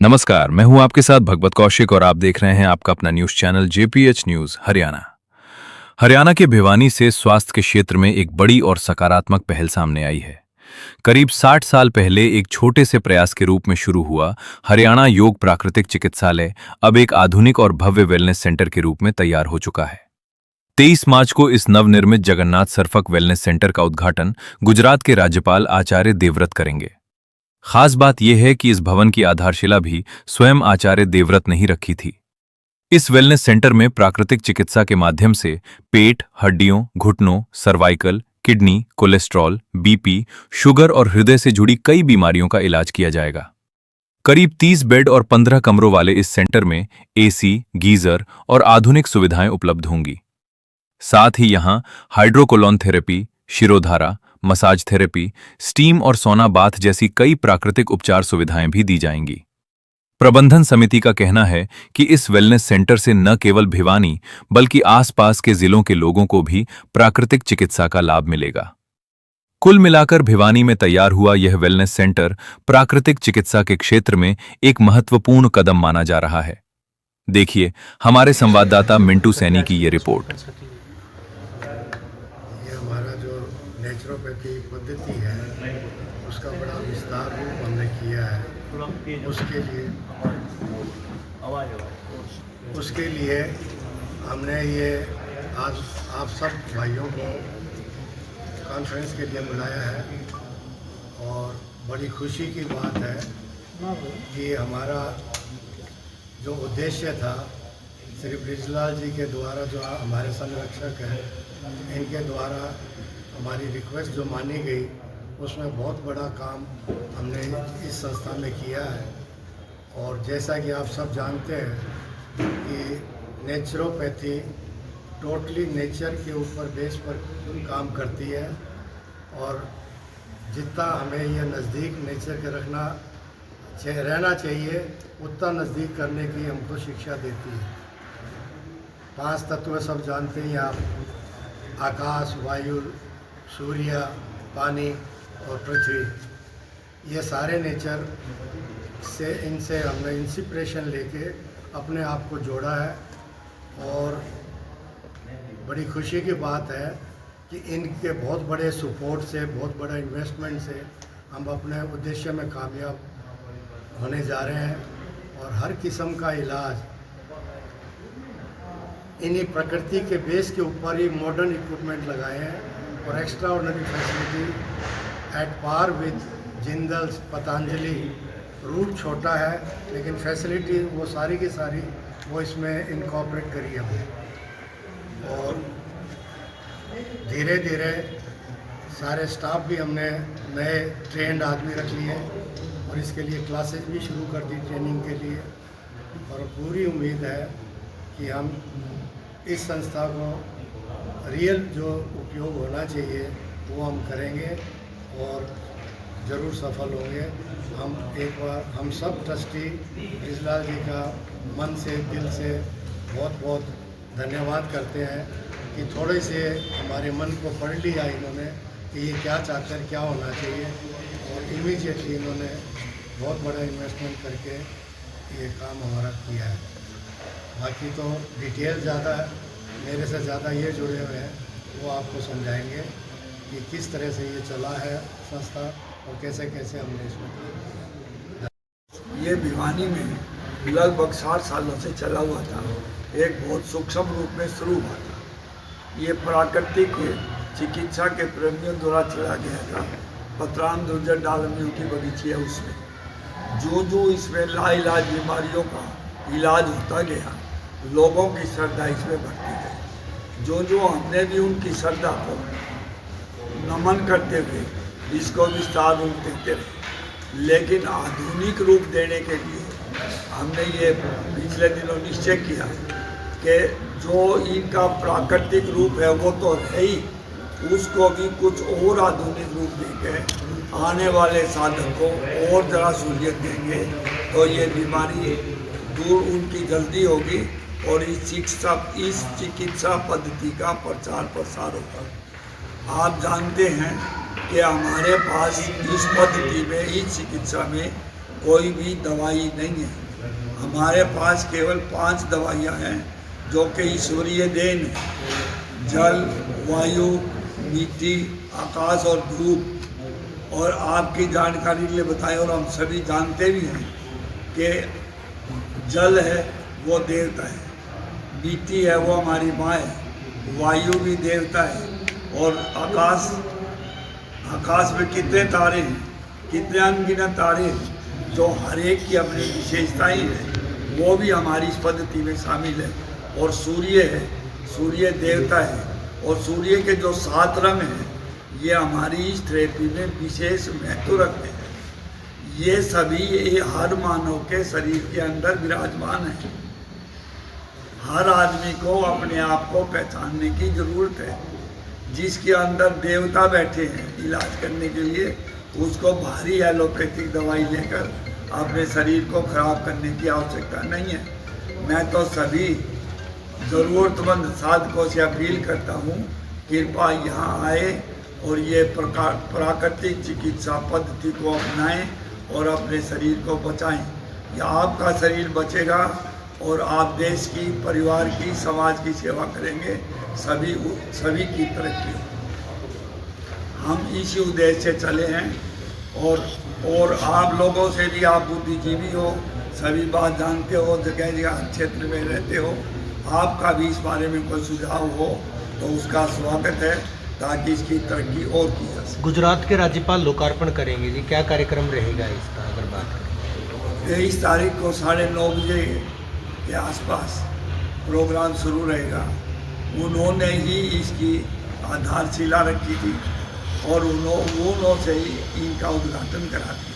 नमस्कार, मैं हूं आपके साथ भगवत कौशिक और आप देख रहे हैं आपका अपना news channel JPH news Haryana. Haryana के भिवानी से स्वास्थ्य के क्षेत्र में एक बड़ी और सकारात्मक पहल सामने आई है। करीब 60 साल पहले एक छोटे से प्रयास के रूप में शुरू हुआ हरियाणा योग प्राकृतिक चिकित्सालय अब एक आधुनिक और भव्य वेलनेस सेंटर के रूप में तैयार हो चुका है। 23 मार्च को इस नवनिर्मित जगन्नाथ सरफक वेलनेस सेंटर का उद्घाटन गुजरात के राज्यपाल आचार्य देवव्रत करेंगे। खास बात यह है कि इस भवन की आधारशिला भी स्वयं आचार्य देवव्रत ने ही रखी थी। इस वेलनेस सेंटर में प्राकृतिक चिकित्सा के माध्यम से पेट, हड्डियों, घुटनों, cervical, kidney, cholesterol, BP, sugar और हृदय से जुड़ी कई बीमारियों का इलाज किया जाएगा। करीब 30 बेड और 15 कमरों वाले इस सेंटर में एसी, गीजर और आधुनिक सुविधाएं उपलब्ध होंगी। साथ ही यहां hydrocolon therapy, shirodhara, massage therapy, steam और सोना बाथ जैसी कई प्राकृतिक उपचार सुविधाएं भी दी जाएंगी। प्रबंधन समिति का कहना है कि इस वेलनेस सेंटर से न केवल भिवानी बल्कि आसपास के जिलों के लोगों को भी प्राकृतिक चिकित्सा का लाभ मिलेगा। कुल मिलाकर भिवानी में तैयार हुआ यह वेलनेस सेंटर प्राकृतिक चिकित्सा के क्षेत्र में एक महत्वपूर्ण कदम माना जा रहा है। देखिए हमारे संवाददाता मिंटू सैनी की ये रिपोर्ट। नेचुरोपैथी पद्धति है, उसका बड़ा विस्तार रूप हमने किया है। उसके लिए हमने ये आज आप सब भाइयों को कॉन्फ्रेंस के लिए बुलाया है और बड़ी खुशी की बात है कि हमारा जो उद्देश्य था श्री ब्रिजलाल जी के द्वारा, जो हमारे संरक्षक हैं, इनके द्वारा हमारी रिक्वेस्ट जो मानी गई, उसमें बहुत बड़ा काम हमने इस संस्था में किया है। और जैसा कि आप सब जानते हैं कि नेचुरोपैथी टोटली नेचर के ऊपर बेस पर काम करती है और जितना हमें ये नज़दीक नेचर के रहना चाहिए, उतना नज़दीक करने की हमको शिक्षा देती है। 5 तत्व सब जानते हैं आप, आकाश, वायु, सूर्य, पानी और पृथ्वी। ये सारे नेचर से इनसे हमने इंस्पिरेशन लेके अपने आप को जोड़ा है और बड़ी खुशी की बात है कि इनके बहुत बड़े सपोर्ट से, बहुत बड़ा इन्वेस्टमेंट से हम अपने उद्देश्य में कामयाब होने जा रहे हैं। और हर किस्म का इलाज इन्हीं प्रकृति के बेस के ऊपर ही मॉडर्न इक्विपमेंट लगाए हैं और extra ordinary facility at par with Jindals, Patanjali. Route छोटा है लेकिन फैसिलिटी वो सारी की सारी वो इसमें इनकॉर्पोरेट करी हमने। और धीरे धीरे सारे स्टाफ भी हमने नए ट्रेंड आदमी रख लिए और इसके लिए क्लासेस भी शुरू कर दी ट्रेनिंग के लिए। और पूरी उम्मीद है कि हम इस संस्था को रियल जो उपयोग होना चाहिए वो हम करेंगे और ज़रूर सफल होंगे। हम एक बार हम सब ट्रस्टी ब्रिजलाल जी का मन से, दिल से बहुत बहुत धन्यवाद करते हैं कि थोड़े से हमारे मन को पढ़ लिया इन्होंने कि ये क्या चाहते हैं, क्या होना चाहिए, और इमीडिएटली इन्होंने बहुत बड़ा इन्वेस्टमेंट करके ये काम हमारा किया है। बाकी तो डिटेल ज़्यादा है, मेरे से ज़्यादा ये जुड़े हुए हैं, वो आपको समझाएंगे कि किस तरह से ये चला है संस्था और कैसे कैसे हमने इसमें किया। ये भिवानी में लगभग 60 सालों से चला हुआ था। एक बहुत सूक्ष्म रूप में शुरू हुआ था। ये प्राकृतिक चिकित्सा के प्रेमियों द्वारा चला गया था। पतराम दुर्जन डालमियों की बगीची है, उसमें जो इसमें लाइलाज बीमारियों का इलाज होता गया, लोगों की श्रद्धा इसमें बढ़ती गई। जो हमने भी उनकी श्रद्धा को नमन करते हुए इसको विस्तार रूप देते रहे। लेकिन आधुनिक रूप देने के लिए हमने ये पिछले दिनों निश्चय किया कि जो इनका प्राकृतिक रूप है वो तो है ही, उसको भी कुछ और आधुनिक रूप देंगे, आने वाले साधक को और ज़रा सहूलियत देंगे तो ये बीमारी दूर उनकी जल्दी होगी और इस चिकित्सा पद्धति का प्रचार प्रसार होगा। आप जानते हैं कि हमारे पास इस पद्धति में, इस चिकित्सा में कोई भी दवाई नहीं है। हमारे पास केवल 5 दवाइयाँ हैं जो कि ईश्वरीय देन है। जल, वायु, मिट्टी, आकाश और धूप। और आपकी जानकारी के लिए बताएं, और हम सभी जानते भी हैं कि जल है वो देवता है, मिट्टी है वो हमारी माँ है, वायु भी देवता है, और आकाश में कितने तारे हैं, कितने अनगिनत तारे हैं, जो हर एक की अपनी विशेषताएं हैं, वो भी हमारी इस पद्धति में शामिल है। और सूर्य है, सूर्य देवता है, और सूर्य के जो 7 रंग हैं ये हमारी इस थेरेपी में विशेष महत्व रखते हैं। ये सभी हर मानव के शरीर के अंदर विराजमान है। हर आदमी को अपने आप को पहचानने की जरूरत है। जिसके अंदर देवता बैठे हैं इलाज करने के लिए, उसको भारी एलोपैथिक दवाई लेकर अपने शरीर को खराब करने की आवश्यकता नहीं है। मैं तो सभी ज़रूरतमंद साधकों से अपील करता हूँ, कृपया यहाँ आए और ये प्राकृतिक चिकित्सा पद्धति को अपनाएं और अपने शरीर को बचाएं। या आपका शरीर बचेगा और आप देश की, परिवार की, समाज की सेवा करेंगे, सभी की तरक्की हो। हम इसी उद्देश्य से चले हैं। और आप लोगों से भी, आप बुद्धिजीवी हो, सभी बात जानते हो, जगह जगह क्षेत्र में रहते हो, आपका भी इस बारे में कोई सुझाव हो तो उसका स्वागत है, ताकि इसकी तरक्की और की जा सके। गुजरात के राज्यपाल लोकार्पण करेंगे जी, क्या कार्यक्रम रहेगा इसका अगर बात करें? 23 तारीख को 9:30 बजे के आसपास प्रोग्राम शुरू रहेगा। उन्होंने ही इसकी आधारशिला रखी थी और उन्होंने से ही इनका उद्घाटन करा दिया।